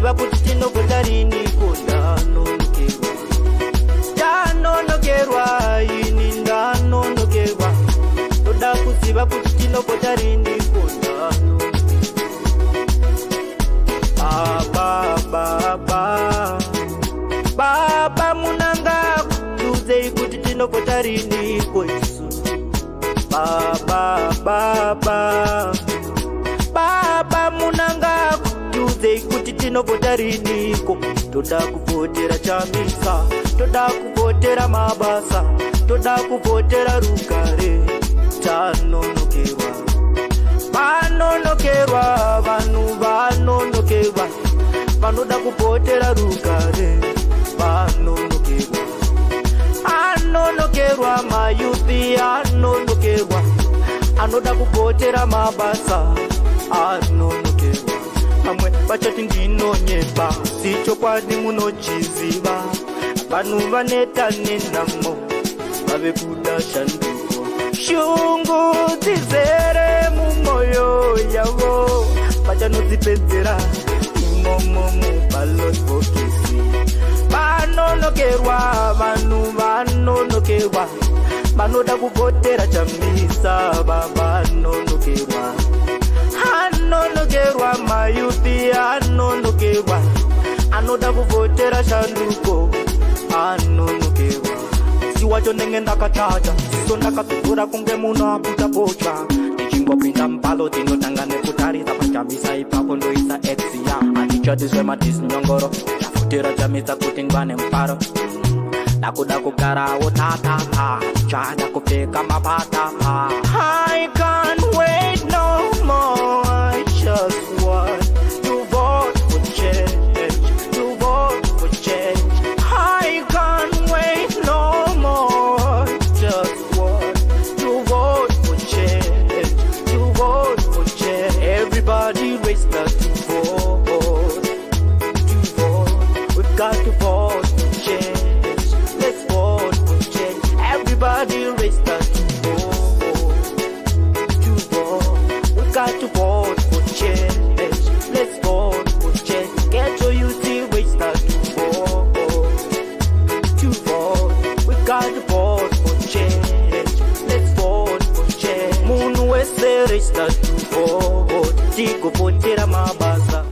kuziva kuti tinogota riniko ndanonokerwa. Ndanonokerwa ini ndanonokerwa. Toda kuziva kuti tinogota riniko ndanonokerwa. Baba Mnangagwa tuze kuti tinogota riniko isu. Baba Mnangagwa tuze kuti tinogota riniko. Toda kuvotera Chamisa, toda kuvotera mabasa, toda kuvotera rugare. Tanonokerwa, vanonokerwa, vanhu vanonokerwa, vanoda kuvotera rugare. Vanonokerwa, anonokerwa mayuthi, anonokerwa, anoda kuvotera mabasa. Anonokerwa, amwe vachati ndinonyepa, sichokwadi munochiziva. Vanhu vaneta nenhamo, vave kuda shanduko. Shungu dzizere mumwoyo yavo, vachanodzipedzera imomo muballot bokisi. Vanonokerwa, vanhu vanonokerwa, vanoda kuvotera Chamisa. Vanonokerwa, anonokerwa mayuthi, anonokerwa, anoda kuvotera shanduko. Anonokerwa, siwacho ndenge ndakachacha, siso ndakatogora kunge munhu aputa pocha. Ndichingopinda mbalo tinotanga nekutarisa paChamisa, ipapo ndoisa exia. Andichatiswe madisinyongoro, chafutira Chamisa kuti ngwane mparo. Nakuda kugarawo tatata, chada kupfeka mapatapa. I can't wait no more, I just want to vote for change, to vote for change. I can't wait no more, just want to vote for change, to vote for change. Everybody raise the to vote, to vote. We've got to vote for change, let's vote for change. Everybody raise the to vote, we've got to vote for change, let's vote for change. Get your youth raise the to vote, we've got to vote for change, let's vote for change. Munhu wese raise the to vote, tikuvotera mabasa.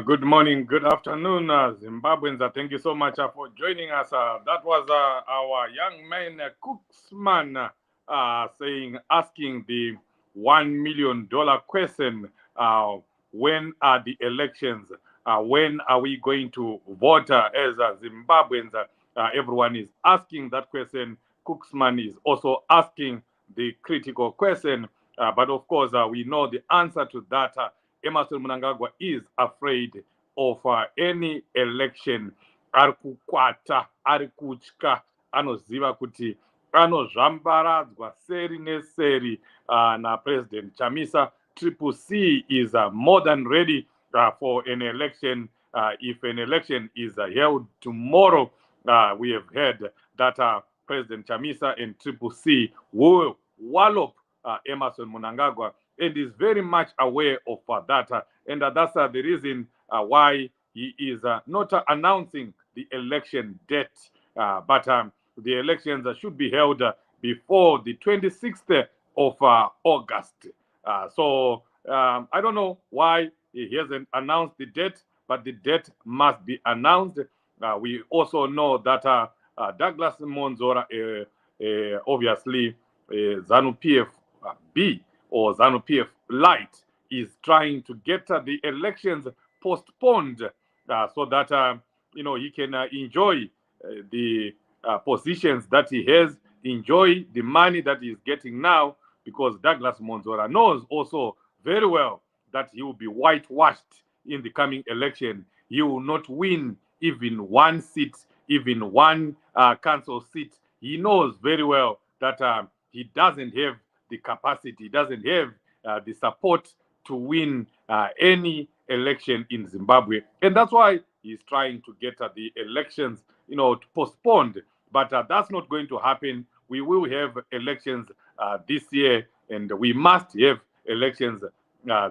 Good morning, good afternoon, Zimbabweans. Thank you so much for joining us. That was our young man, Cooksman, asking the $1 million question, when are the elections? When are we going to vote as Zimbabweans? Everyone is asking that question. Cooksman is also asking the critical question. But of course, we know the answer to that. Emmerson Mnangagwa is afraid of any election. Arikukwata, arikutya, anoziva kuti anozvambaradzwa seri neseri na President Chamisa. CCC is more than ready for an election. If an election is held tomorrow, we have heard that President Chamisa and CCC will wallop Emmerson Mnangagwa, and is very much aware of that. And that's the reason why he is not announcing the election date. But the elections should be held before the 26th of August. So I don't know why he hasn't announced the date, but the date must be announced. We also know that Douglas Monzora, obviously ZANU-PF B or ZANU-PF Light, is trying to get the elections postponed so that he can enjoy the positions that he has, enjoy the money that he is getting now, because Douglas Monzora knows also very well that he will be whitewashed in the coming election. He will not win even one seat, even one council seat. He knows very well that he doesn't have the capacity, he doesn't have the support to win any election in Zimbabwe. And that's why he's trying to get the elections, postponed. But that's not going to happen. We will have elections this year, and we must have elections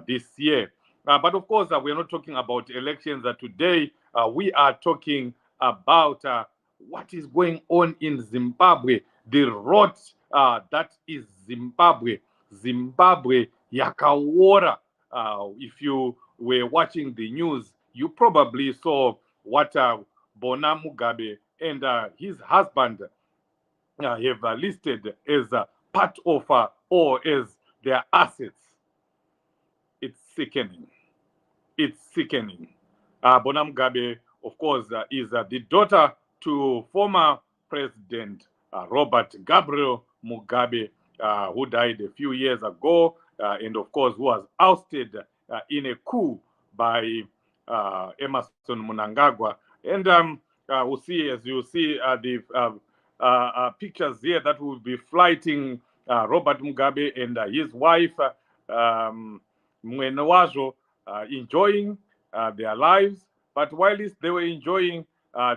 this year. But of course, we're not talking about elections today. We are talking about what is going on in Zimbabwe, the rot that is Zimbabwe. Zimbabwe yakaora. If you were watching the news, you probably saw what Bona Mugabe and his husband have listed as part of or as their assets. It's sickening. It's sickening. Bona Mugabe, of course, is the daughter to former President Robert Gabriel Mugabe, who died a few years ago, and of course, who was ousted in a coup by Emerson Mnangagwa. And we'll see, as you see, the pictures here that will be flighting Robert Mugabe and his wife, Mnangagwa, enjoying their lives. But while they were enjoying,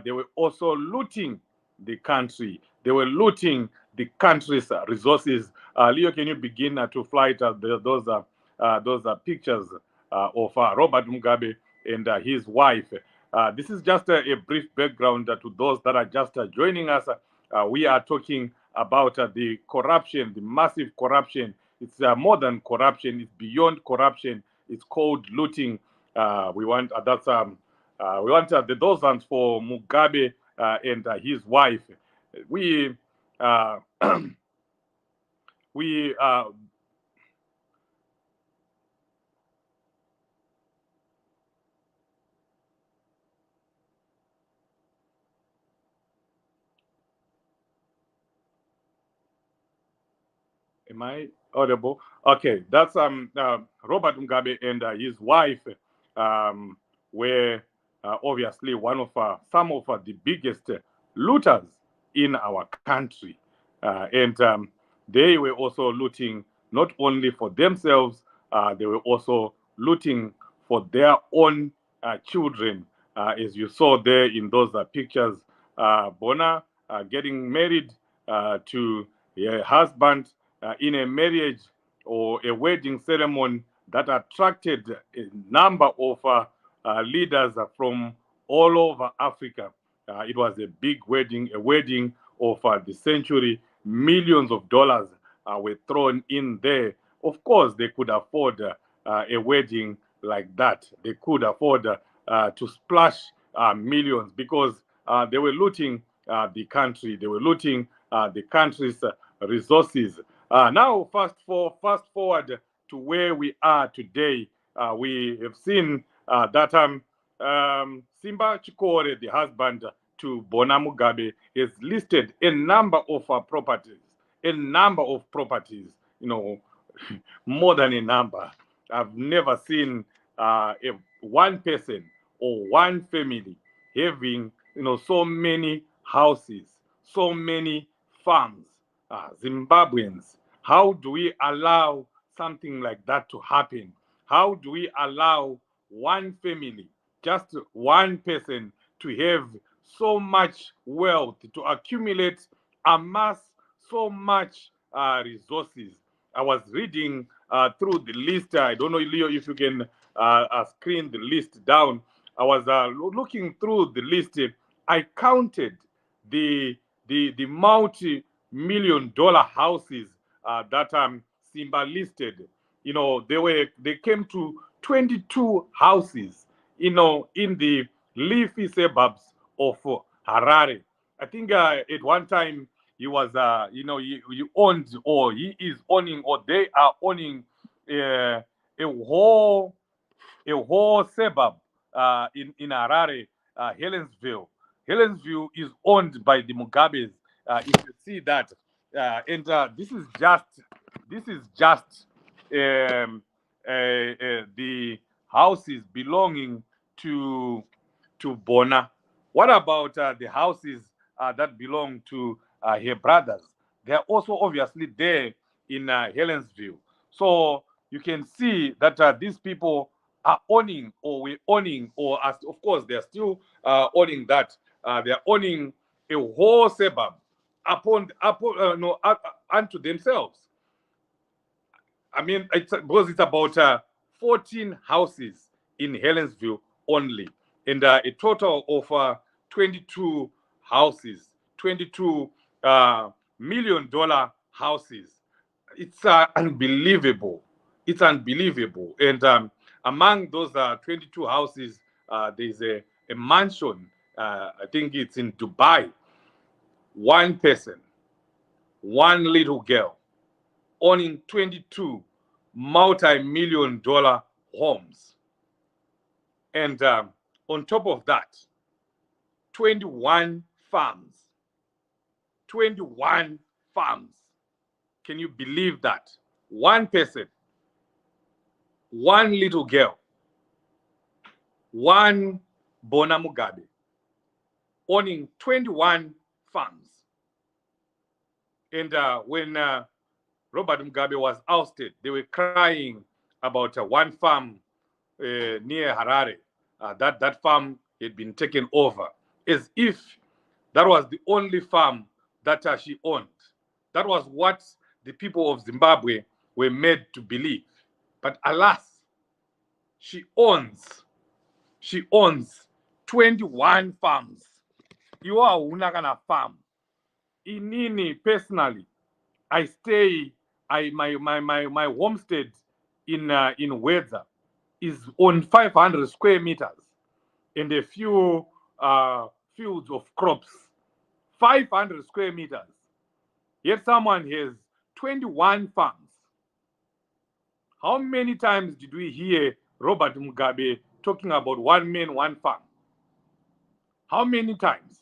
they were also looting the country. They were looting the country's resources. Leo, can you begin to flight those pictures of Robert Mugabe and his wife? This is just a brief background to those that are just joining us. We are talking about the corruption, the massive corruption. It's more than corruption. It's beyond corruption. It's called looting. We want those ones for Mugabe and his wife. We Am I audible? Okay, that's Robert Mugabe and his wife were obviously one of some of the biggest looters in our country, and they were also looting not only for themselves, they were also looting for their own children, as you saw there in those pictures. Bona getting married to her husband in a marriage or a wedding ceremony that attracted a number of leaders from all over Africa. It was a big wedding, a wedding of the century. Millions of dollars were thrown in there. Of course, they could afford a wedding like that. They could afford to splash millions because they were looting the country. They were looting the country's resources. Now, fast forward to where we are today. We have seen that Simba Chikore, the husband to Bona Mugabe, has listed a number of properties. You know, more than a number. I've never seen one person or one family having, so many houses, so many farms. Zimbabweans, how do we allow something like that to happen? How do we allow one family, just one person, to have so much wealth, to accumulate, amass so much resources? I was reading through the list. I don't know, Leo, if you can screen the list down. I was looking through the list. I counted the multi-million-dollar houses that Simba listed. They came to 22 houses, in the leafy suburbs of Harare. I think at one time he was, he owned, or he is owning, or they are owning a whole suburb in Harare, Helensville. Helensville is owned by the Mugabes. If you see that, and this is just the houses belonging to Bona. What about the houses that belong to her brothers? They are also obviously there in Helensville. So you can see that these people are owning, or we're owning, or of course they are still owning that. They are owning a whole suburb unto themselves. I mean, because it's about 14 houses in Helensville only, and a total of 22 houses, $22 million houses. It's unbelievable. It's unbelievable. And among those 22 houses, there's a mansion. I think it's in Dubai. One person, one little girl, owning 22 multi-million-dollar homes. And on top of that, 21 farms. 21 farms. Can you believe that? One person, one little girl, one Bona Mugabe, owning 21 farms. And when Robert Mugabe was ousted, they were crying about one farm near Harare. That farm had been taken over, as if that was the only farm that she owned. That was what the people of Zimbabwe were made to believe. But alas, she owns 21 farms. You are unagana farm. Inini, personally, I stay. My homestead in Wedza is on 500 square meters and a few fields of crops. 500 square meters. Yet someone has 21 farms. How many times did we hear Robert Mugabe talking about one man, one farm? How many times?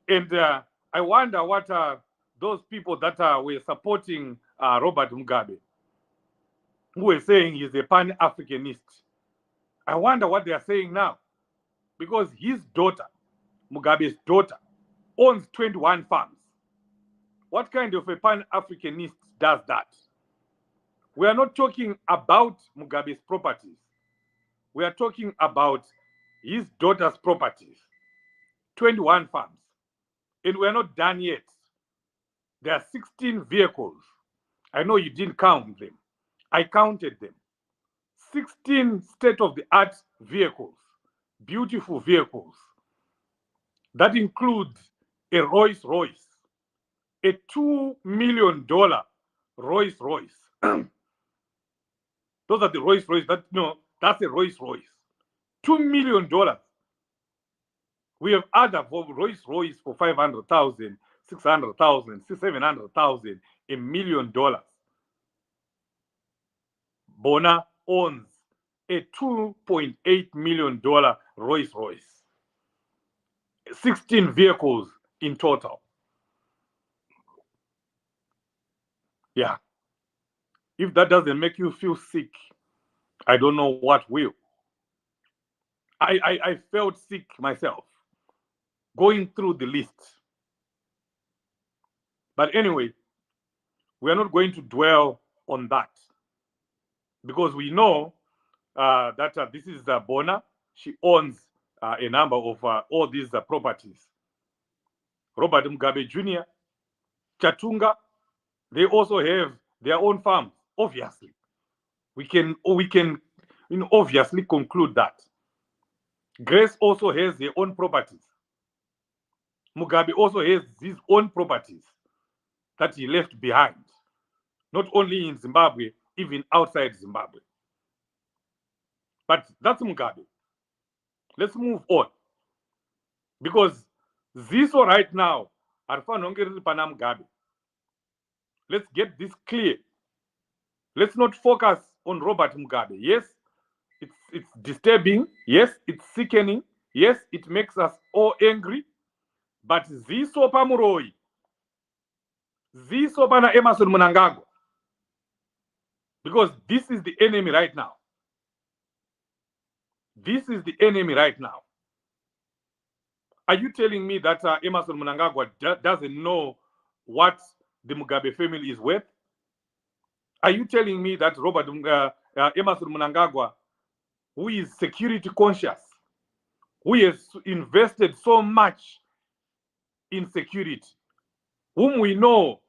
And I wonder what those people that were supporting Robert Mugabe, who were saying he's a Pan-Africanist, I wonder what they are saying now. Because his daughter, Mugabe's daughter, owns 21 farms. What kind of a Pan-Africanist does that? We are not talking about Mugabe's properties. We are talking about his daughter's properties. 21 farms. And we are not done yet. There are 16 vehicles. I know you didn't count them. I counted them. 16 state-of-the-art vehicles, beautiful vehicles. That includes a Rolls-Royce, a $2 million Rolls-Royce. Those are the Rolls-Royce. That's a Rolls-Royce. $2 million. We have other Rolls-Royce for 500,000, 600,000, 700,000, $1 million. Bona owns a $2.8 million Rolls-Royce. 16 vehicles in total. Yeah. If that doesn't make you feel sick, I don't know what will. I felt sick myself going through the list. But anyway, we are not going to dwell on that because we know that this is Bona. She owns a number of all these properties. Robert Mugabe Jr., Chatunga, they also have their own farms. Obviously, we can obviously conclude that. Grace also has her own properties. Mugabe also has his own properties that he left behind, not only in Zimbabwe, even outside Zimbabwe. But that's Mugabe. Let's move on. Because this right now, Mugabe. Let's get this clear. Let's not focus on Robert Mugabe. Yes, it's disturbing. Yes, it's sickening. Yes, it makes us all angry. But Ziso Pamuroi, Ziso Bana Emerson Mnangagwa, because this is the enemy right now. This is the enemy right now. Are you telling me that Emerson Mnangagwa doesn't know what the Mugabe family is worth? Are you telling me that Emerson Mnangagwa, who is security conscious, who has invested so much in security, whom we know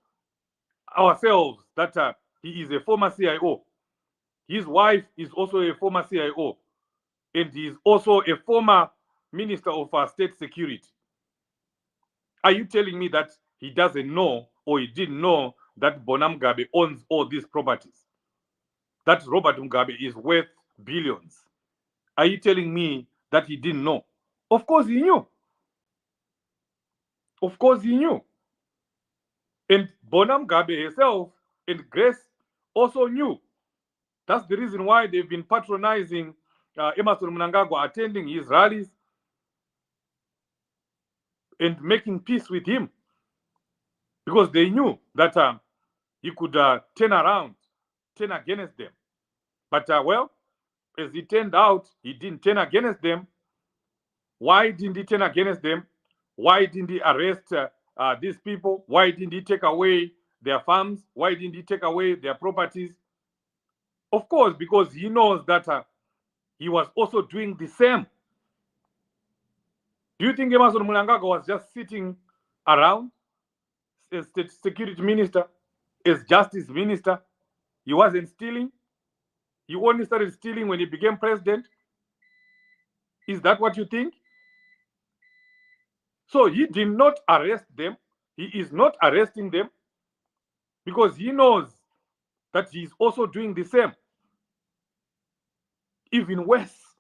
ourselves that he is a former CIO, His wife is also a former CIO, and he is also a former Minister of State Security. Are you telling me that he doesn't know, or he didn't know, that Bona Mugabe owns all these properties? That Robert Mugabe is worth billions? Are you telling me that he didn't know? Of course he knew. Of course he knew. And Bona Mugabe herself and Grace also knew. That's the reason why they've been patronizing Emerson Mnangagwa, attending his rallies and making peace with him, because they knew that he could turn around, turn against them. But well, as it turned out, he didn't turn against them. Why didn't he turn against them? Why didn't he arrest these people? Why didn't he take away their farms? Why didn't he take away their properties? Of course, because he knows that he was also doing the same. Do you think Emerson Mnangagwa was just sitting around as state security minister, as justice minister? He wasn't stealing. He only started stealing when he became president. Is that what you think? So he did not arrest them. He is not arresting them because he knows that he is also doing the same. Even worse.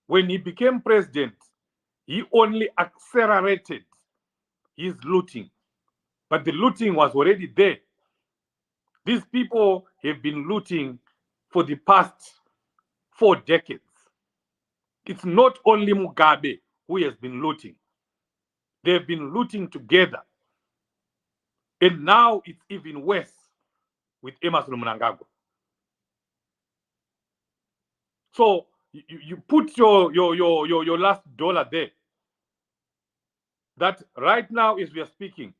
When he became president, he only accelerated his looting. But the looting was already there. These people have been looting for the past 4 decades. It's not only Mugabe who has been looting. They've been looting together. And now it's even worse with Emerson Mnangagwa. So you put your last dollar there. That right now, as we are speaking,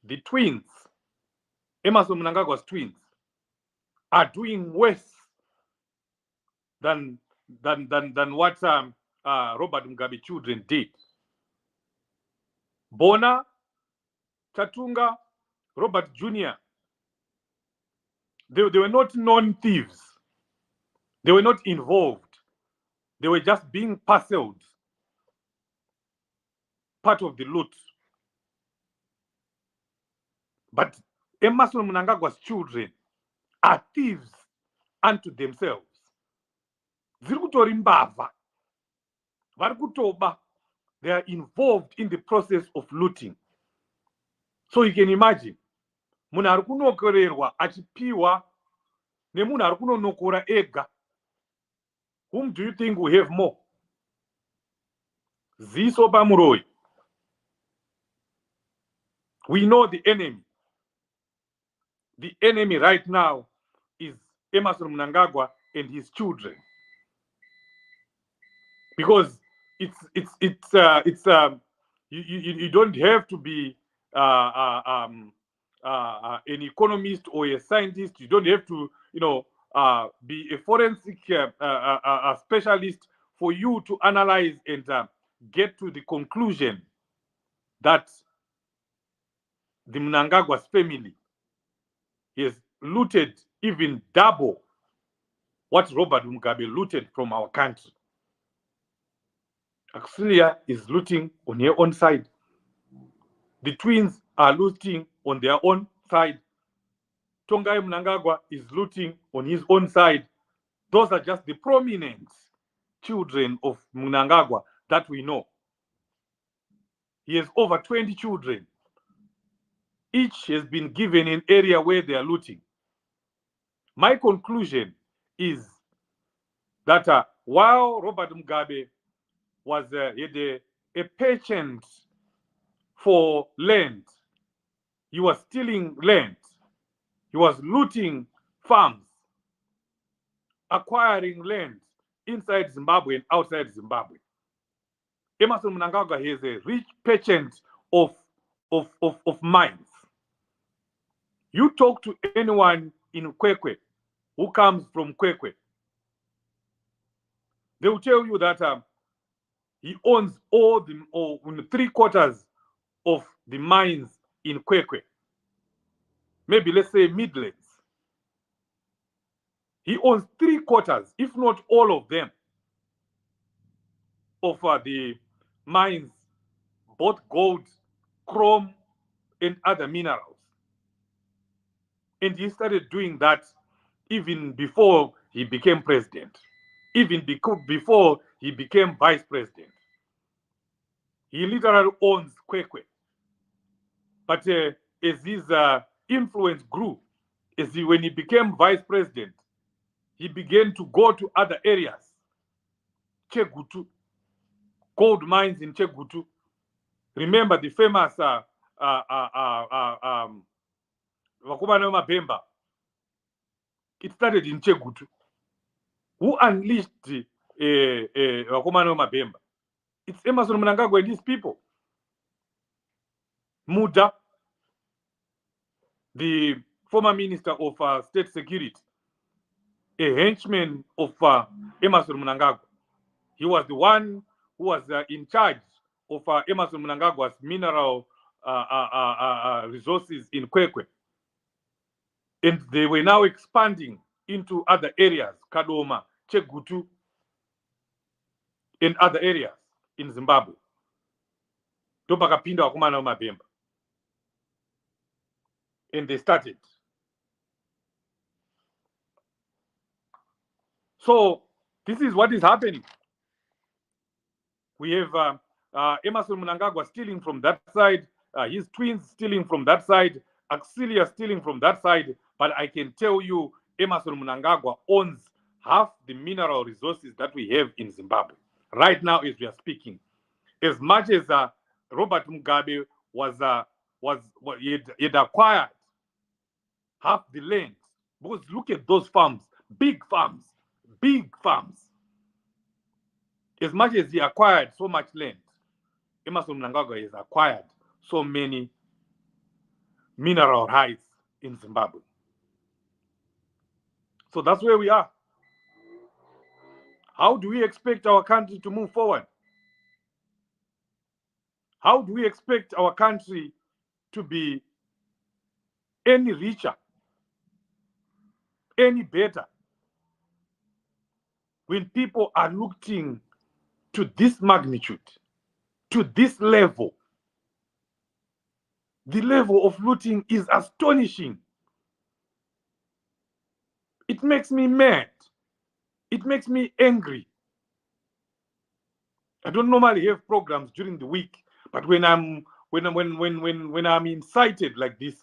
the twins, Emerson Mnangagwa's twins, are doing worse than what Robert Mugabe children did. Bona, Chatunga, Robert Jr., they were not non-thieves. They were not involved. They were just being parceled, part of the loot. But Emerson Mnangagwa's children are thieves unto themselves. Zirikutori mbavha. Varikutoba. They are involved in the process of looting. So you can imagine, munhu ari kunokorerwa achipiwa nemunhu ari kunonokora ega. Whom do you think will have more? Ziso Bamuroi. We know the enemy. The enemy right now is Emerson Mnangagwa and his children, because you don't have to be an economist or a scientist. You don't have to be a forensic specialist for you to analyze and get to the conclusion that the Mnangagwa's family has looted even double what Robert Mugabe looted from our country. Auxilia is looting on her own side. The twins are looting on their own side. Tongai Mnangagwa is looting on his own side. Those are just the prominent children of Mnangagwa that we know. He has over 20 children. Each has been given an area where they are looting. My conclusion is that while Robert Mugabe was a patient for land, he was stealing land, he was looting farms, acquiring land inside Zimbabwe and outside Zimbabwe. Emerson Mnangagwa is a rich patient of mines. You talk to anyone in Kwekwe who comes from Kwekwe, they will tell you that he owns all the 3/4 of the mines in Kwekwe. Maybe let's say Midlands. He owns 3/4, if not all of them, of the mines, both gold, chrome, and other minerals. And he started doing that even before he became president, even before he became vice president. He literally owns Kwekwe. But as his influence grew, when he became vice president, he began to go to other areas. Chegutu, gold mines in Chegutu. Remember the famous Vakubana Mabemba. It started in Chegutu. Who unleashed Vakubana Mabemba? It's Emmerson Mnangagwa and his people. Muda, the former minister of state security, a henchman of Emmerson Mnangagwa. He was the one who was in charge of Emmerson Mnangagwa's mineral resources in Kwekwe. And they were now expanding into other areas, Kadoma, Chegutu, and other areas in Zimbabwe. Topakapinda Wakumana Mabemba. And they started. So this is what is happening. We have Emmerson Mnangagwa stealing from that side, his twins stealing from that side, Auxilia stealing from that side. But I can tell you, Emmerson Mnangagwa owns half the mineral resources that we have in Zimbabwe right now as we are speaking. As much as Robert Mugabe had acquired half the land, because look at those farms, big farms, big farms. As much as he acquired so much land, Emmerson Mnangagwa has acquired so many mineral rights in Zimbabwe. So that's where we are. How do we expect our country to move forward? How do we expect our country to be any richer, any better, when people are looking to this magnitude, to this level? The level of looting is astonishing. It makes me mad. It makes me angry. I don't normally have programs during the week, but when I'm incited like this,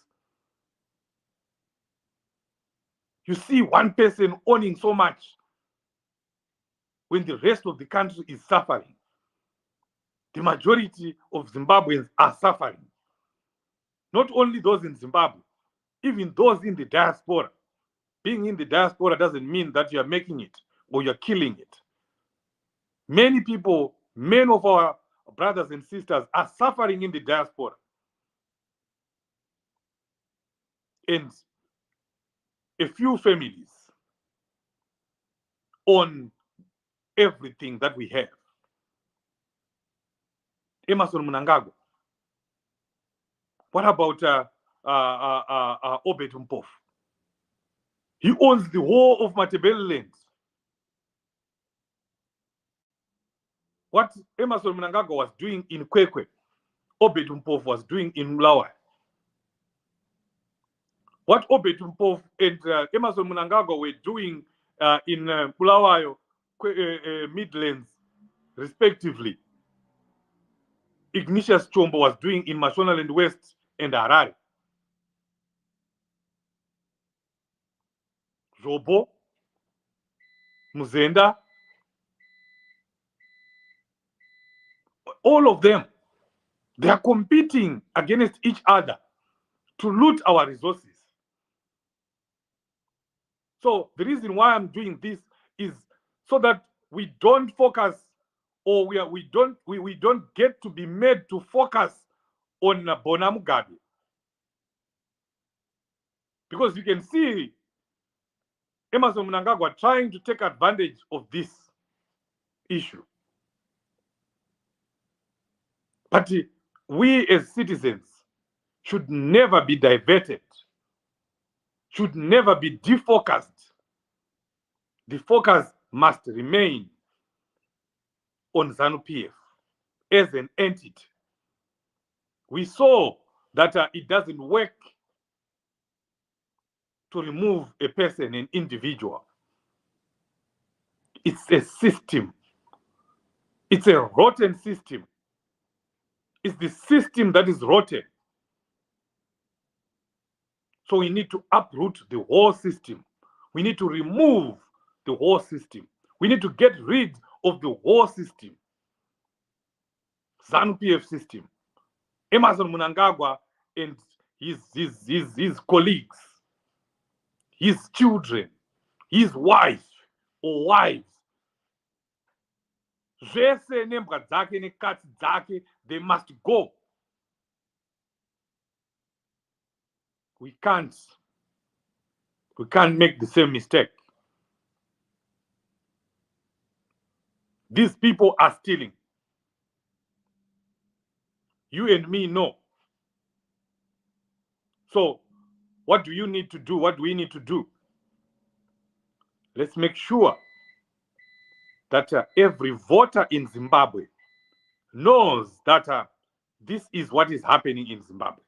you see one person owning so much when the rest of the country is suffering. The majority of Zimbabweans are suffering. Not only those in Zimbabwe, even those in the diaspora. Being in the diaspora doesn't mean that you are making it or you're killing it. Many people, many of our brothers and sisters are suffering in the diaspora. And a few families own everything that we have. Emmerson Mnangagwa. What about Obed Mpofu? He owns the whole of Matabele land. What Emmerson Mnangagwa was doing in Kwekwe, Obed Mpofu was doing in Mulawa. What Obed Mpofu and Emmerson Mnangagwa were doing in Bulawayo, Midlands, respectively, Ignatius Chombo was doing in Mashonaland West and Harare. Jobo, Muzenda, all of them, they are competing against each other to loot our resources. So the reason why I'm doing this is so that we don't focus, or we don't get to be made to focus on Bona Mugabe. Because you can see Emmerson Mnangagwa trying to take advantage of this issue. But we as citizens should never be diverted, should never be defocused The focus must remain on ZANU-PF as an entity. We saw that it doesn't work to remove a person, an individual. It's a system. It's a rotten system. It's the system that is rotten. So we need to uproot the whole system. We need to remove the whole system. We need to get rid of the whole system. ZANU-PF system. Emerson Mnangagwa and his colleagues, his children, his wife or wives, zvese nembwa dzake nekatsi dzake, they must go. We can't make the same mistake. These people are stealing. You and me know. So what do you need to do? What do we need to do? Let's make sure that every voter in Zimbabwe knows that this is what is happening in Zimbabwe.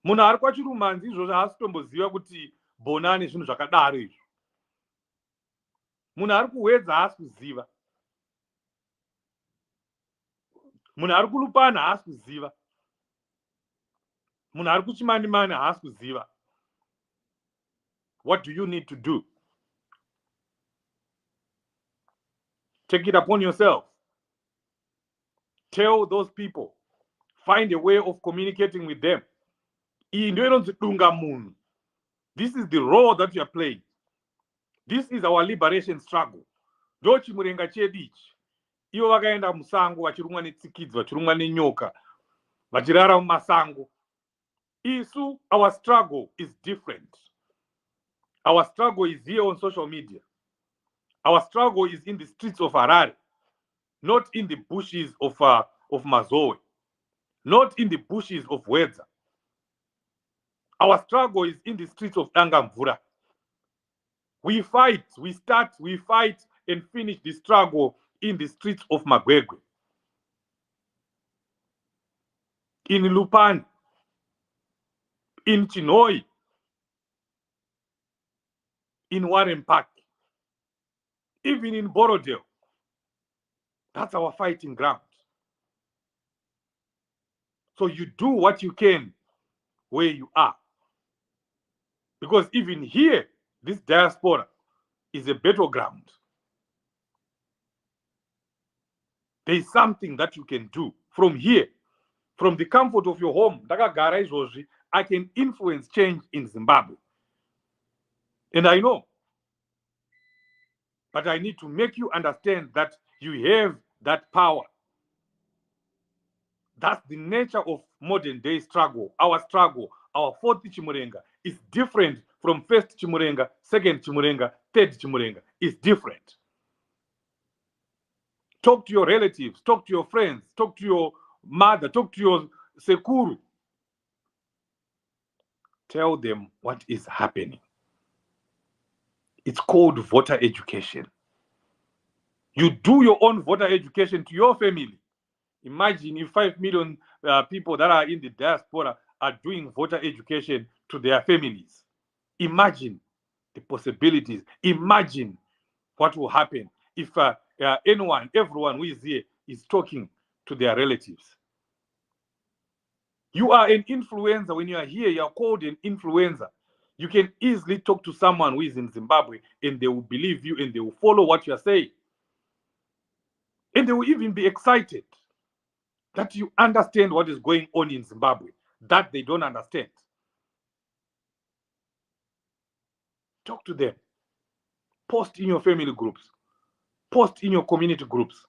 Munhu ari kwachirumanzi izvozvo haasi kutomboziva kuti Bona nezvinhu zvakadaro izvo. Munhu ari kuwedza haasi kuziva. Munhu ari kulupana haasi kuziva. Munhu ari kuchimani-mani haasi kuziva. What do you need to do? Take it upon yourself. Tell those people. Find a way of communicating with them. This is the role that you are playing. This is our liberation struggle. Ndochimurenga chedu ichi. Ivo vakaenda musango vachirumwa netsikidzi, vachirumwa nenyoka, vachirara mumasango. Isu, our struggle is different. Our struggle is here on social media. Our struggle is in the streets of Harare, not in the bushes of Mazoe, not in the bushes of Wedza. Our struggle is in the streets of Tangamvura. We fight, we start, we fight and finish the struggle in the streets of Magwegwe, in Lupani, in Chinoi, in Warren Park, even in Borodale. That's our fighting ground. So you do what you can where you are. Because even here, this diaspora is a battleground. There is something that you can do from here, from the comfort of your home. I can influence change in Zimbabwe. And I know. But I need to make you understand that you have that power. That's the nature of modern day struggle. Our fourth Chimurenga is different from first Chimurenga, second Chimurenga, third Chimurenga. It's different. Talk to your relatives, talk to your friends, talk to your mother, talk to your sekuru. Tell them what is happening. It's called voter education. You do your own voter education to your family. Imagine if 5 million people that are in the diaspora are doing voter education to their families. Imagine the possibilities. Imagine what will happen if everyone who is here is talking to their relatives. You are an influencer. When you are here, you are called an influencer. You can easily talk to someone who is in Zimbabwe and they will believe you and they will follow what you are saying. And they will even be excited that you understand what is going on in Zimbabwe, that they don't understand. Talk to them. Post in your family groups. Post in your community groups.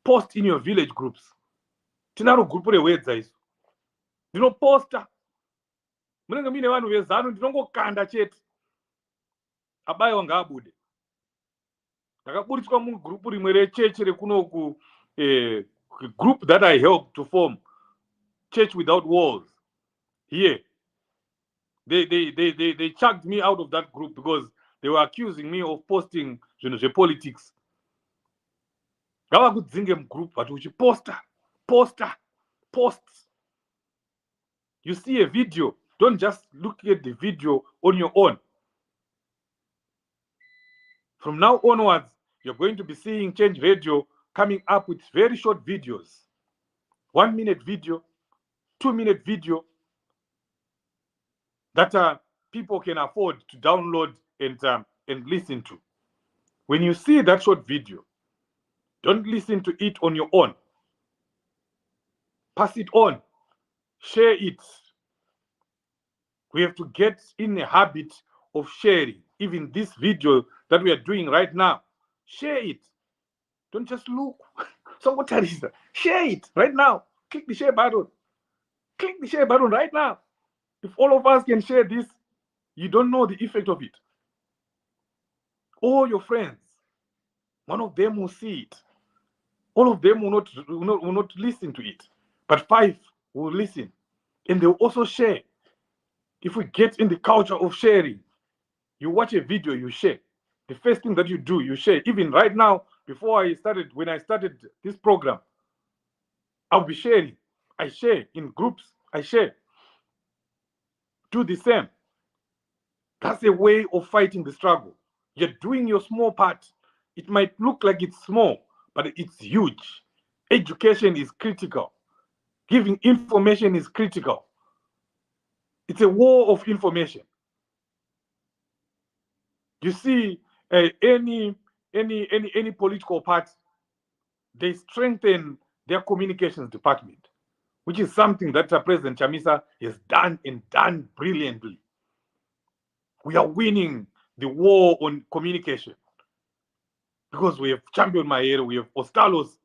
Post in your village groups. Tinaro grupu rewedza isu. Ndinoposta. Munenge mine vanhu vezano ndinongokanda chete. Abayiwa ngaabude. Ndakaburitswa mugrupu rimwe rechechi rekunoku group that I helped to form, Church Without Walls. Here. They chucked me out of that group because they were accusing me of posting politics. Group, but posts. You see a video, don't just look at the video on your own. From now onwards, you're going to be seeing Change Radio coming up with very short videos. 1 minute video, 2 minute video that people can afford to download and listen to. When you see that short video, don't listen to it on your own. Pass it on. Share it. We have to get in the habit of sharing. Even this video that we are doing right now, share it. Don't just look. So what is that? Share it right now. Click the share button. Click the share button right now. If all of us can share this, you don't know the effect of it. All your friends, one of them will see it. All of them will not listen to it. But 5 will listen. And they'll also share. If we get in the culture of sharing, you watch a video, you share. The first thing that you do, you share. Even right now, when I started this program, I'll be sharing. I share in groups. I share. Do the same. That's a way of fighting the struggle. You're doing your small part. It might look like it's small, but it's huge. Education is critical. Giving information is critical. It's a war of information. You see, any political party, they strengthen their communications department, which is something that President Chamisa has done and done brilliantly. We are winning the war on communication because we have Champion Mahere, we have Ostalos,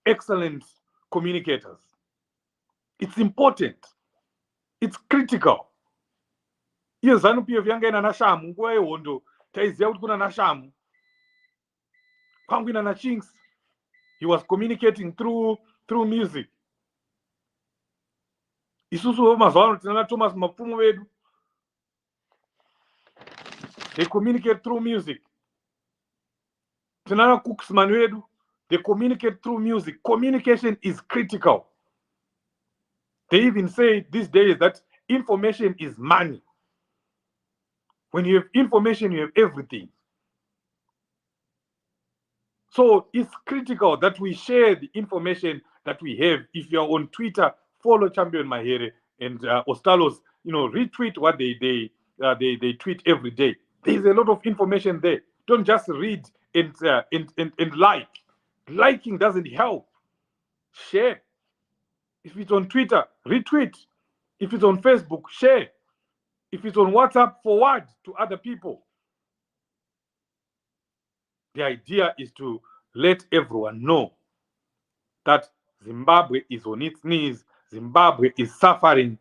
excellent communicators. It's important. It's critical. Iyo ZANU-PF yangaina nashamu nguva yehondo taiziva kuti kuna nashamu kwangwina nachinks. He was communicating through music. Isusu mazuva ano tinana Thomas Mapfumo vedu. They communicate through music. Tinana Cooksman vedu. They communicate through music. Communication is critical. They even say these days that information is money. When you have information, you have everything. So it's critical that we share the information that we have. If you're on Twitter, follow Champion Mahere and Ostalos, retweet what they tweet every day. There's a lot of information there. Don't just read and like. Liking doesn't help. Share. If it's on Twitter, retweet. If it's on Facebook, share. If it's on WhatsApp, forward to other people. The idea is to let everyone know that Zimbabwe is on its knees. Zimbabwe is suffering,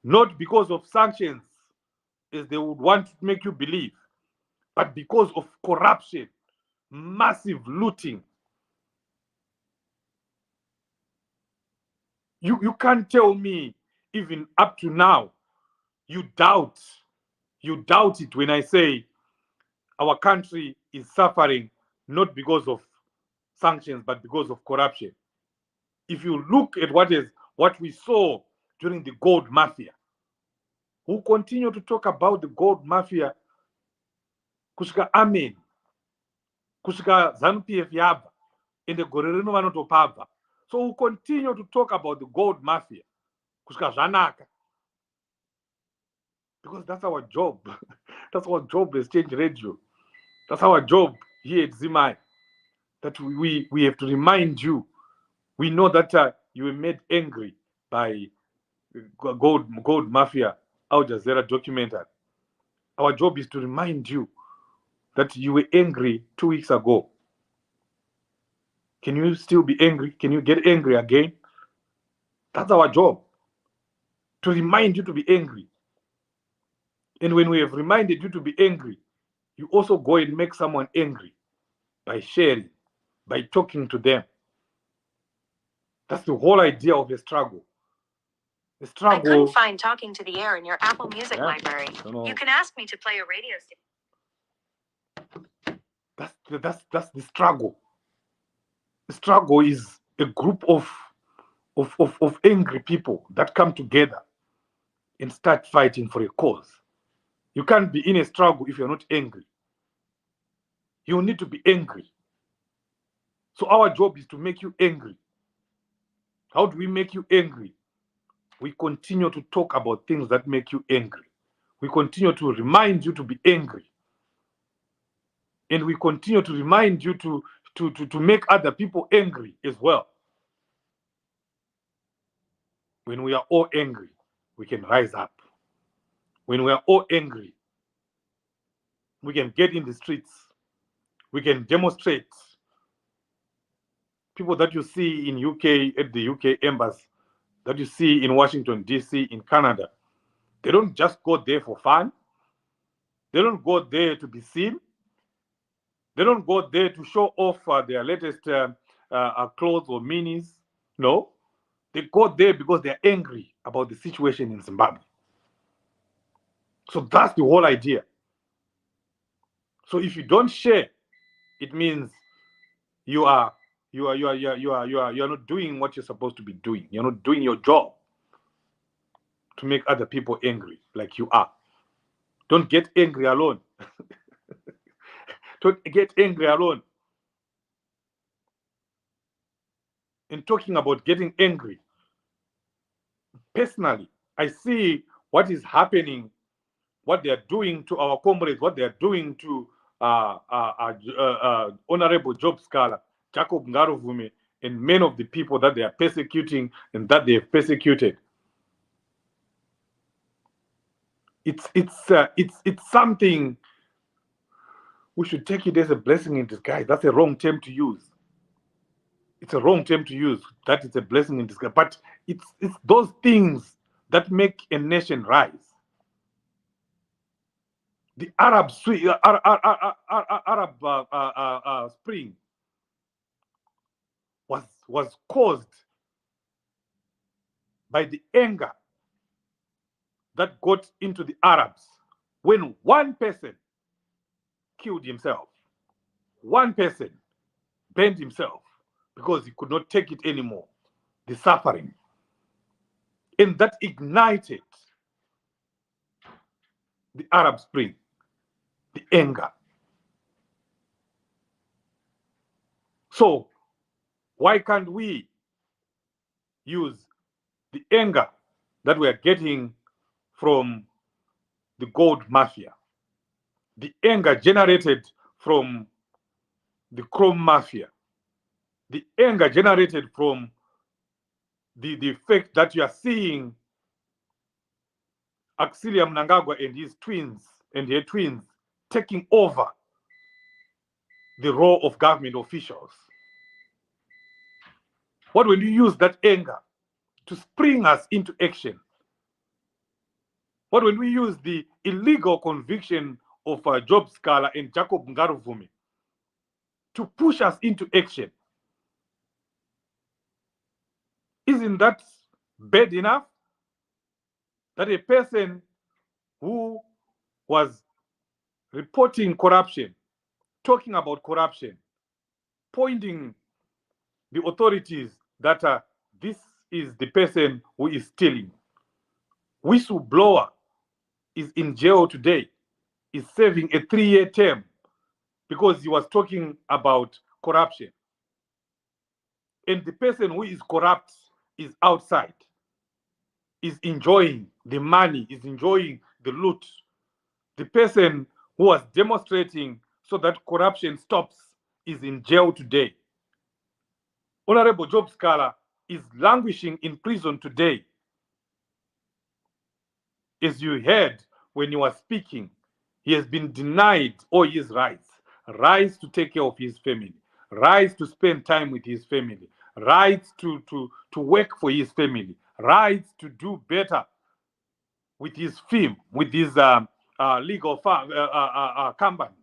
not because of sanctions, as they would want to make you believe, but because of corruption, massive looting. You can't tell me, even up to now, you doubt it when I say our country is suffering not because of sanctions, but because of corruption. If you look at what we saw during the gold mafia, who continue to talk about the gold mafia, kusvika amen, kusvika ZANU-PF yabva, ende gore rino vanotopabva. So we continue to talk about the gold mafia, kusvika zvanaka. Because that's our job. That's our job as Change Radio. That's our job here at Zimai. That we have to remind you. We know that you were made angry by gold mafia Al Jazeera documentary. Our job is to remind you that you were angry 2 weeks ago. Can you still be angry? Can you get angry again? That's our job. To remind you to be angry. And when we have reminded you to be angry, you also go and make someone angry by sharing, by talking to them. That's the whole idea of a struggle. The struggle. I couldn't find Talking to the Air in your Apple Music library. You can ask me to play a radio station. That's the struggle. The struggle is a group of angry people that come together and start fighting for a cause. You can't be in a struggle if you're not angry. You need to be angry. So our job is to make you angry. How do we make you angry? We continue to talk about things that make you angry. We continue to remind you to be angry. And we continue to remind you to make other people angry as well. When we are all angry, we can rise up. When we are all angry, we can get in the streets. We can demonstrate. People that you see in UK, at the UK embassy, that you see in Washington, D.C., in Canada, they don't just go there for fun. They don't go there to be seen. They don't go there to show off their latest clothes or minis. No. They go there because they're angry about the situation in Zimbabwe. So that's the whole idea. So if you don't share, it means you are not doing what you're supposed to be doing. You're not doing your job to make other people angry like you are. Don't get angry alone. Don't get angry alone. In talking about getting angry, personally, I see what is happening, what they are doing to our comrades, what they are doing to Honorable Job Scholar, Jacob Ngaruvume, and many of the people that they are persecuting and that they have persecuted. It's something we should take it as a blessing in disguise. That's a wrong term to use. It's a wrong term to use. That is a blessing in disguise. But it's those things that make a nation rise. The Arab Spring was caused by the anger that got into the Arabs when one person killed himself. One person burned himself because he could not take it anymore, the suffering. And that ignited the Arab Spring, the anger. So why can't we use the anger that we are getting from the gold mafia, the anger generated from the chrome mafia, the anger generated from the fact that you are seeing Auxilia Mnangagwa and his twins and her twins taking over the role of government officials? What when you use that anger to spring us into action? What when we use the illegal conviction of Job Scholar and Jacob Ngaruvume to push us into action? Isn't that bad enough? That a person who was reporting corruption, talking about corruption, pointing the authorities that this is the person who is stealing. Whistleblower is in jail today, is serving a 3-year term because he was talking about corruption. And the person who is corrupt is outside, is enjoying the money, is enjoying the loot. The person who was demonstrating so that corruption stops is in jail today. Honorable Job Scholar is languishing in prison today. As you heard when he was speaking, he has been denied all his rights. Rights to take care of his family, rights to spend time with his family, rights to work for his family, rights to do better with his firm, with his legal company,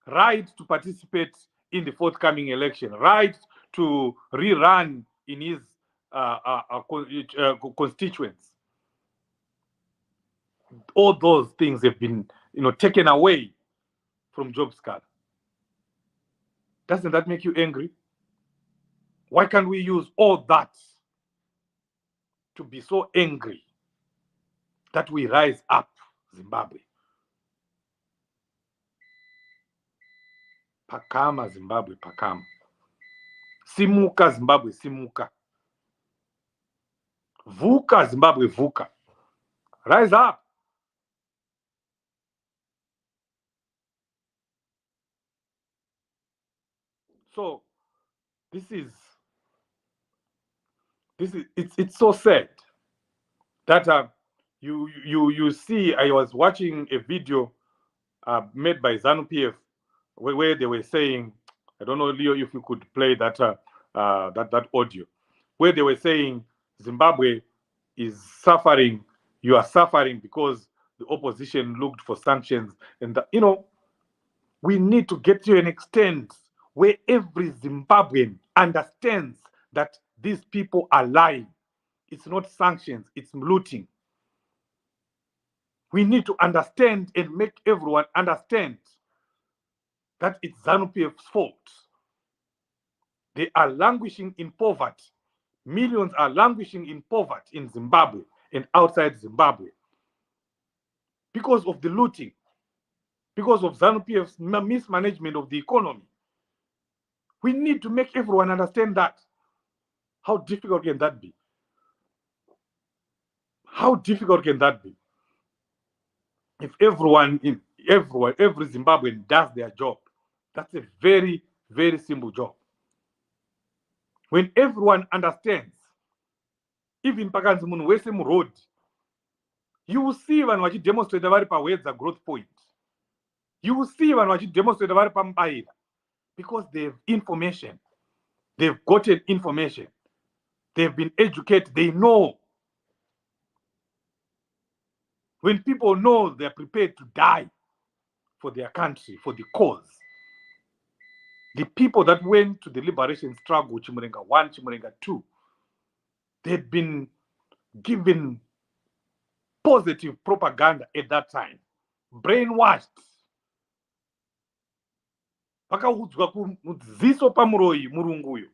right to participate in the forthcoming election, right to rerun in his constituents. All those things have been, taken away from Job Scholar. Doesn't that make you angry? Why can't we use all that to be so angry that we rise up, Zimbabwe? Pakama, Zimbabwe, pakama. Simuka, Zimbabwe, simuka. Vuka, Zimbabwe, vuka. Rise up. So it's so sad that you see. I was watching a video made by ZANU-PF where they were saying, I don't know, Leo, if you could play that that audio, where they were saying Zimbabwe is suffering. You are suffering because the opposition looked for sanctions, and we need to get to an extent where every Zimbabwean understands that these people are lying. It's not sanctions, it's looting. We need to understand and make everyone understand that it's ZANU-PF's fault. They are languishing in poverty. Millions are languishing in poverty in Zimbabwe and outside Zimbabwe because of the looting, because of ZANU-PF's mismanagement of the economy. We need to make everyone understand that. How difficult can that be? How difficult can that be? If every Zimbabwean does their job, that's a very, very simple job. When everyone understands, even pakanzi munhu wese muroad, you will see vanhu vachidemonstrate vari pawedza growth point. You will see vanhu vachidemonstrate vari pamubaira because they have information. They've gotten information. They've been educated. They know. When people know, they're prepared to die for their country, for the cause. The people that went to the liberation struggle, Chimurenga 1, Chimurenga 2, they'd been given positive propaganda at that time, brainwashed. Vakaudzwa kudziso pamuroi murungu uyu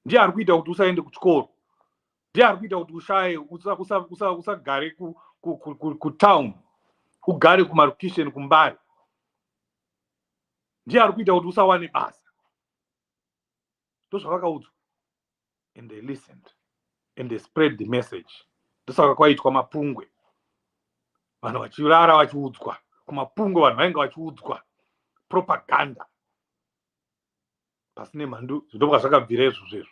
ndiye ari kuita kuti usaende kuchikoro, ndiye ari kuita kuti ushaye usagare kutown, ugare kumarokisheni kumbari, ndiye ari kuita kuti usawane basa. Ndozvavakaudzwa, and they listened and they spread the message. Ndosaka kwaitwa mapungwe, vanhu vachirara vachiudzwa kumapungwe, vanhu vainge vachiudzwa propaganda pasine mhandu. Zvidobva zvakabvira izvo zvezvo.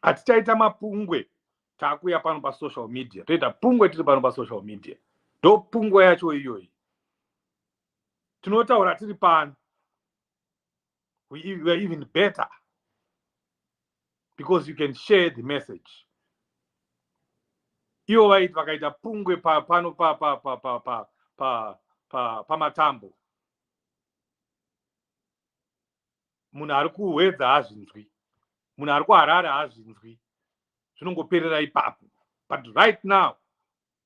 Hatichaita mapungwe taakuya pano pasocial media, toita pungwe tiri pano pasocial media. Ndo pungwe yacho iyoyi. Tinotaura tiri pano. We are even better because you can share the message. Ivo vaiti vakaita pungwe pano pamatambo, munhu ari kuhwedza hazvinzwi, munhu ari kuharara hazvinzwi, zvinongoperera ipapo. But right now,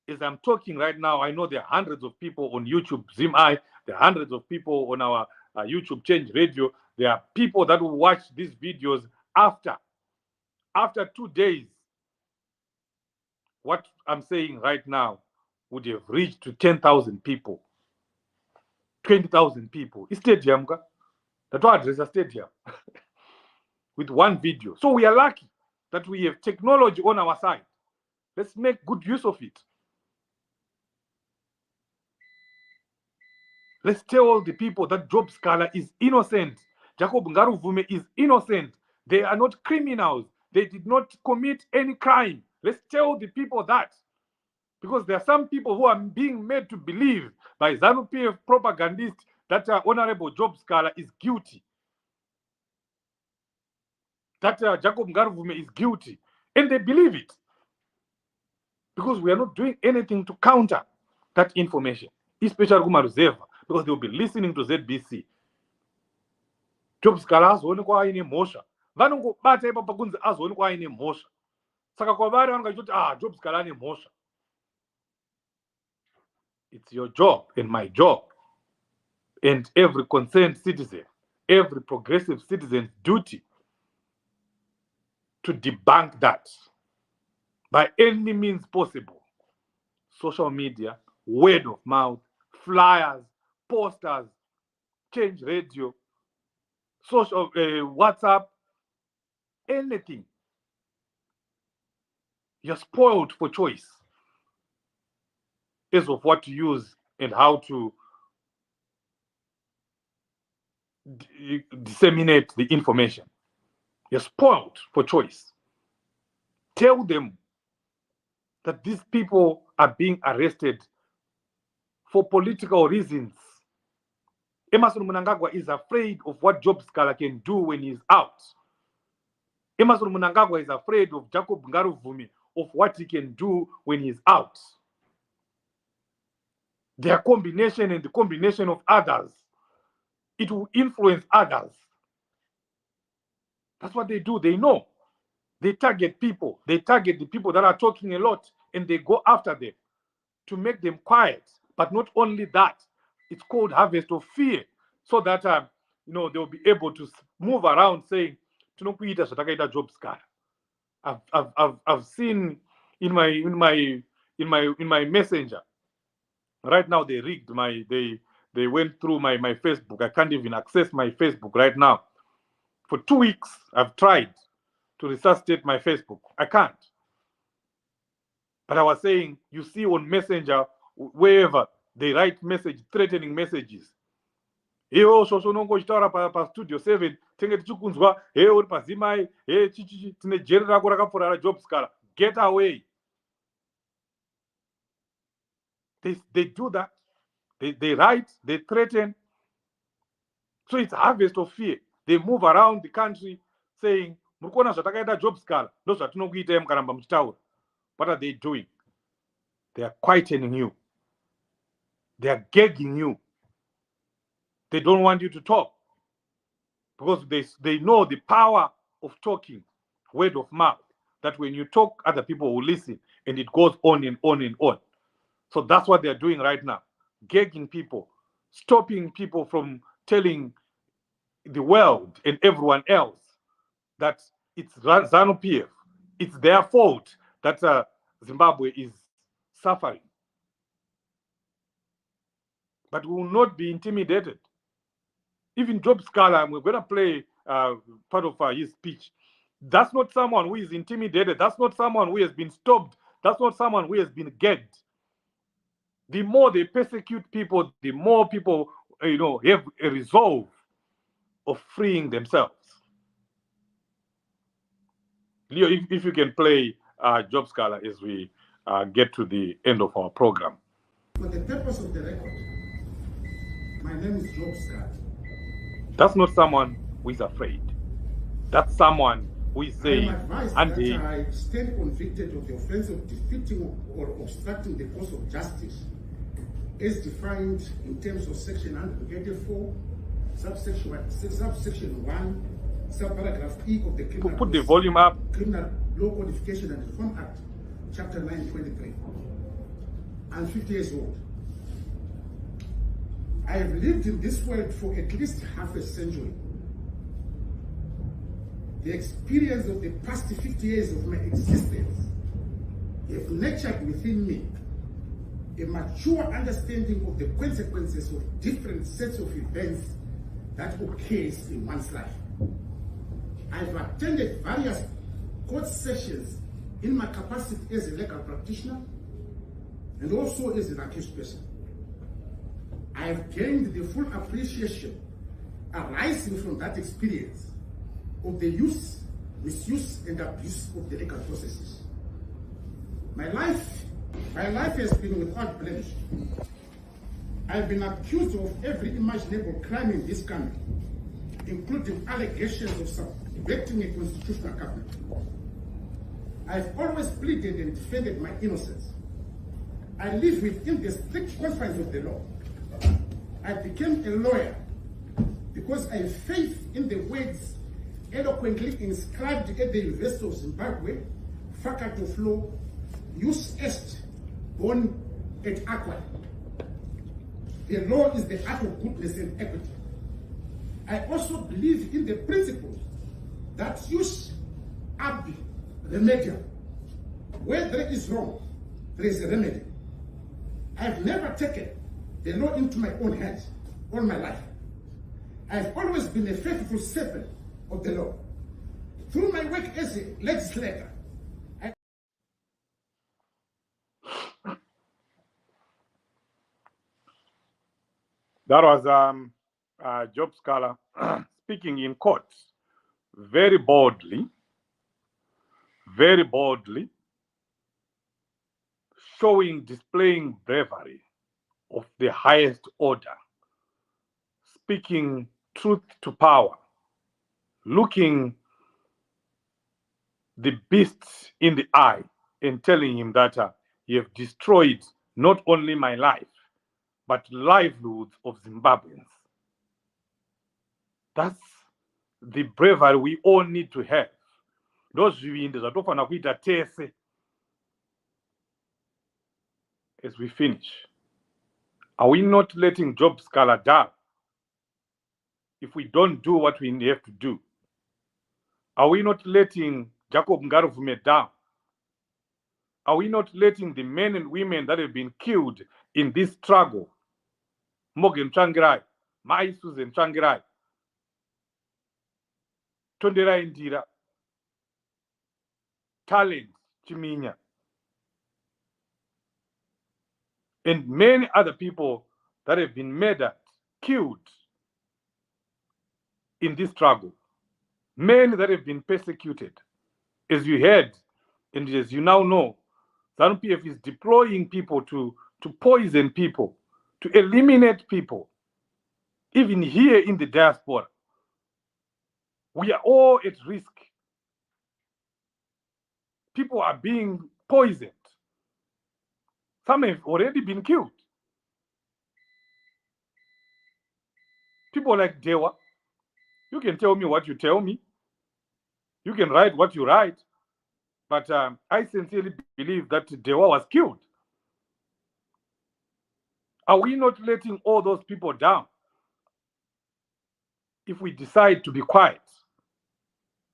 as I'm talking right now, I know there are hundreds of people on YouTube, ZimI, there are hundreds of people on our YouTube Change Radio. There are people that will watch these videos after 2 days. What I'm saying right now would have reached to 10,000 people, 20,000 people. It's stadium. That's why I address a stadium with one video. So we are lucky that we have technology on our side. Let's make good use of it. Let's tell the people that Job Scholar is innocent. Jacob Ngaruvume is innocent. They are not criminals. They did not commit any crime. Let's tell the people that. Because there are some people who are being made to believe by ZANU-PF propagandists that Honorable Job Scholar is guilty. That Jacob Ngaruvume is guilty. And they believe it. Because we are not doing anything to counter that information. Especially Kumaruzeva. Because they will be listening to ZBC. Job Scholar azoonekwa aine mhosva. Vanongobata ipapo kunzi azoonekwa aine mhosva. Saka kwavari vanenge vachiti Job Scholar ane mhosva. It's your job and my job, and every concerned citizen, every progressive citizen's duty to debunk that by any means possible. Social media, word of mouth, flyers, posters, change radio, social WhatsApp, anything. You're spoiled for choice as of what to use and how to disseminate the information. You're spoiled for choice. Tell them that these people are being arrested for political reasons. Emerson Mnangagwa is afraid of what Job Scala can do when he's out. Emerson Mnangagwa is afraid of Jacob Ngaruvumi, of what he can do when he's out. Their combination and the combination of others, it will influence others. That's what they do. They know. They target people. They target the people that are talking a lot, and they go after them to make them quiet. But not only that, it's called harvest of fear, so that they'll be able to move around saying, Job Scala. I've seen in my messenger. Right now they rigged they went through my Facebook. I can't even access my Facebook right now. For 2 weeks I've tried to resuscitate my Facebook. I can't. But I was saying, you see on Messenger, wherever they write threatening messages. Studio 7 Job Scala. Get away. They do that. They write, they threaten. So it's a harvest of fear. They move around the country saying, Job Scala. What are they doing? They are quietening you. They are gagging you. They don't want you to talk, because they know the power of talking, word of mouth, that when you talk, other people will listen, and it goes on and on and on. So that's what they're doing right now, gagging people, stopping people from telling the world and everyone else that it's ZANU-PF, it's their fault that Zimbabwe is suffering. But we will not be intimidated. Even Job Scala, and we're going to play part of his speech. That's not someone who is intimidated. That's not someone who has been stopped. That's not someone who has been gagged. The more they persecute people, the more people, have a resolve of freeing themselves. Leo, if you can play Job Scala as we get to the end of our program. For the purpose of the record, my name is Job Scala. That's not someone who is afraid. That's someone who is saying, I stand convicted of the offense of defeating or obstructing the course of justice, as defined in terms of Section 184, subsection 1, subparagraph E of the Criminal Put the volume up. Criminal Law Codification and Reform Act, Chapter 923. I'm 50 years old. I have lived in this world for at least half a century. The experience of the past 50 years of my existence have nurtured within me a mature understanding of the consequences of different sets of events that occurs in one's life. I've attended various court sessions in my capacity as a legal practitioner and also as an accused person. I have gained the full appreciation arising from that experience of the use, misuse, and abuse of the legal processes. My life has been without blemish. I've been accused of every imaginable crime in this country, including allegations of subverting a constitutional government. I've always pleaded and defended my innocence. I live within the strict confines of the law. I became a lawyer because I have faith in the words eloquently inscribed at the University of Zimbabwe, Faculty of Law, Jus Est, born at Aqua. The law is the art of goodness and equity. I also believe in the principle that use abdi remedial. Where there is wrong, there is a remedy. I've never taken the law into my own hands all my life. I've always been a faithful servant of the law. Through my work as a legislator, That was Job Scholar speaking in court very boldly, displaying bravery of the highest order, speaking truth to power, looking the beasts in the eye and telling him that you have destroyed not only my life, but livelihoods of Zimbabweans. That's the bravery we all need to have. Those zvivindi zvatofana kuita tese as we finish. Are we not letting Job Scholar down if we don't do what we have to do? Are we not letting Jacob Ngaruvume down? Are we not letting the men and women that have been killed in this struggle, Morgan Changirai, Mai Susan Changirai, Tonderai Ndira, Talent Chiminya, and many other people that have been murdered, killed in this struggle, many that have been persecuted? As you heard, and as you now know, ZANU-PF is deploying people to poison people, to eliminate people, even here in the diaspora. We are all at risk. People are being poisoned. Some have already been killed. People like Dewa, you can tell me what you tell me. You can write what you write. But I sincerely believe that Dewa was killed. Are we not letting all those people down if we decide to be quiet?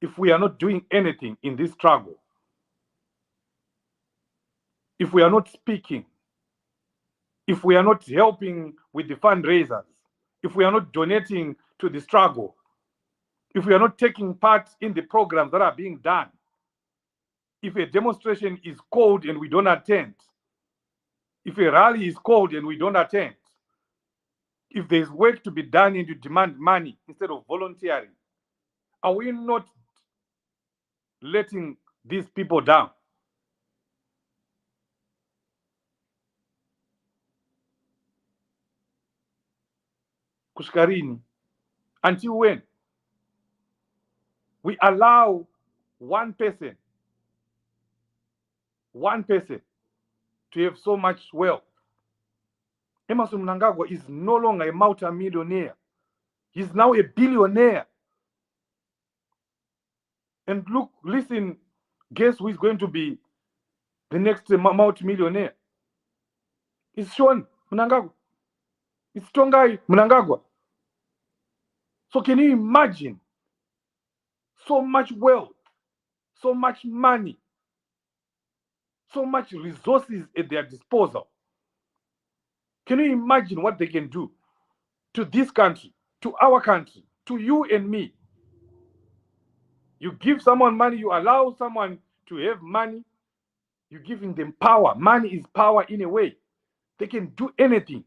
If we are not doing anything in this struggle? If we are not speaking? If we are not helping with the fundraisers? If we are not donating to the struggle? If we are not taking part in the programs that are being done? If a demonstration is called and we don't attend? If a rally is called and we don't attend? If there's work to be done and you demand money instead of volunteering, are we not letting these people down? Kushkarini, until when? We allow one person to have so much wealth. Emmerson Mnangagwa is no longer a multi-millionaire. He's now a billionaire. And look, listen, guess who is going to be the next multi-millionaire? It's Sean Mnangagwa. It's Tongai Mnangagwa. So can you imagine so much wealth, so much money, so much resources at their disposal? Can you imagine what they can do to this country, to our country, to you and me? You give someone money, you allow someone to have money, you're giving them power. Money is power in a way. They can do anything.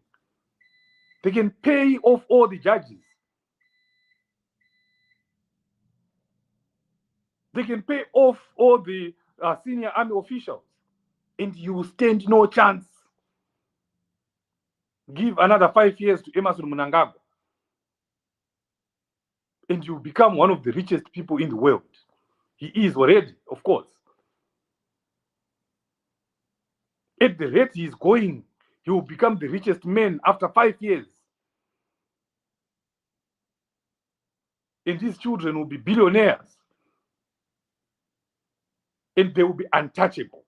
They can pay off all the judges. They can pay off all the senior army officials, and you stand no chance. Give another 5 years to Emmerson Mnangagwa, and you become one of the richest people in the world. He is already, of course. At the rate he is going, he will become the richest man after 5 years. And his children will be billionaires. And they will be untouchable.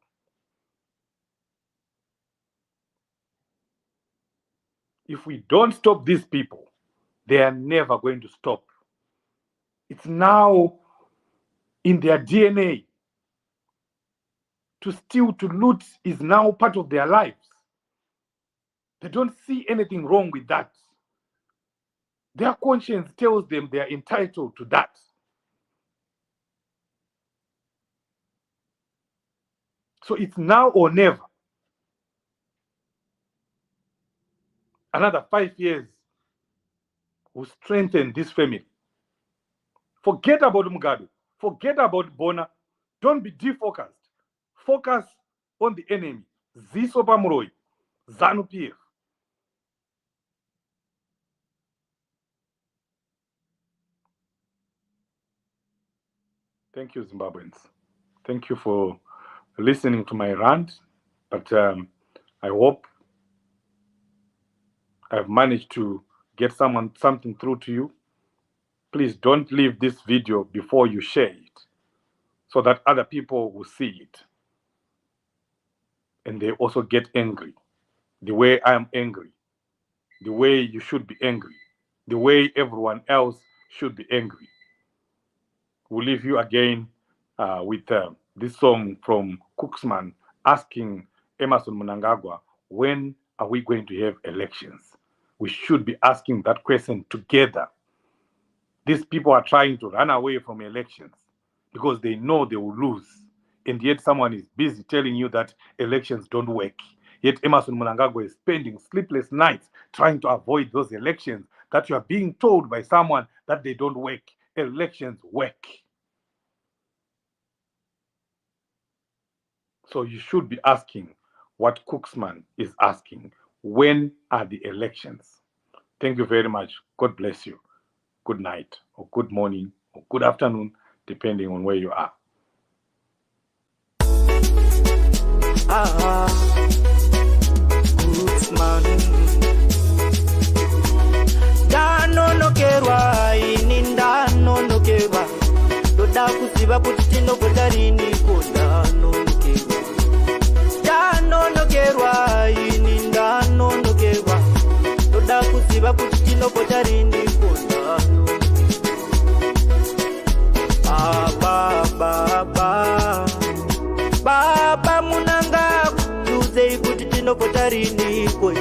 If we don't stop these people, they are never going to stop. It's now in their DNA. To steal, to loot is now part of their lives. They don't see anything wrong with that. Their conscience tells them they are entitled to that. So it's now or never. Another 5 years will strengthen this family. Forget about Mugabe. Forget about Bona. Don't be defocused. Focus on the enemy. Zisopa Muroi, ZANU-PF. Thank you, Zimbabweans. Thank you for listening to my rant. But I hope I've managed to get something through to you. Please don't leave this video before you share it, so that other people will see it. And they also get angry. The way I am angry. The way you should be angry. The way everyone else should be angry. We'll leave you again with this song from Cooksman asking Emmerson Mnangagwa, when are we going to have elections? We should be asking that question together. These people are trying to run away from elections because they know they will lose. And yet someone is busy telling you that elections don't work. Yet Emmerson Mnangagwa is spending sleepless nights trying to avoid those elections that you are being told by someone that they don't work. Elections work. So you should be asking what Cooksman is asking. When are the elections? Thank you very much. God bless you. Good night, or good morning, or good afternoon, depending on where you are. Cooksman. Ndanonokerwa ini ndanonokerwa ndoda kuziva kuti tinogota rini ko ndanonokerwa ini ndanonokerwa ndoda kuziva kuti tinogota rini ko Baba Mnangagwa tuzei kuti tinogota rini ko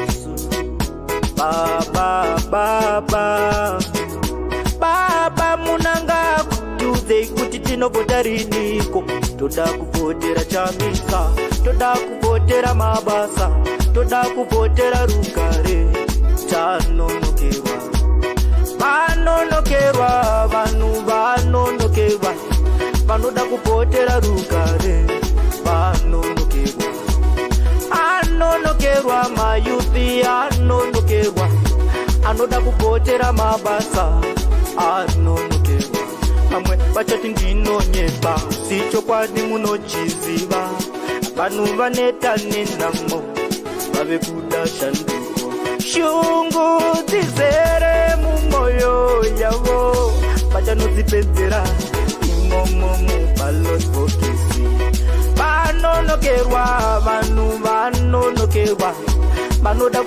Baba Mnangagwa tuzei kuti tinogota rini ko toda kuvhotera Chamisa, toda kuvhotera mabasa, toda kuvhotera rugare. Tanonokerwa, vanonokerwa, vanhu vanonokerwa, vanoda kuvhotera rugare. Vanonokerwa, anonokerwa, mayuthi anonokerwa, anoda kuvhotera mabasa, anonokerwa. Vamwe vachati ndinonyepa, si chokwadi munochiziva. Vanhu vaneta nenhamo, vave kuda shanduko. Shungu dzizere mumwoyo yavo, vachanodzipedzera imomo muballot bokisi. Vanonokerwa, vanhu vanonokerwa, vanoda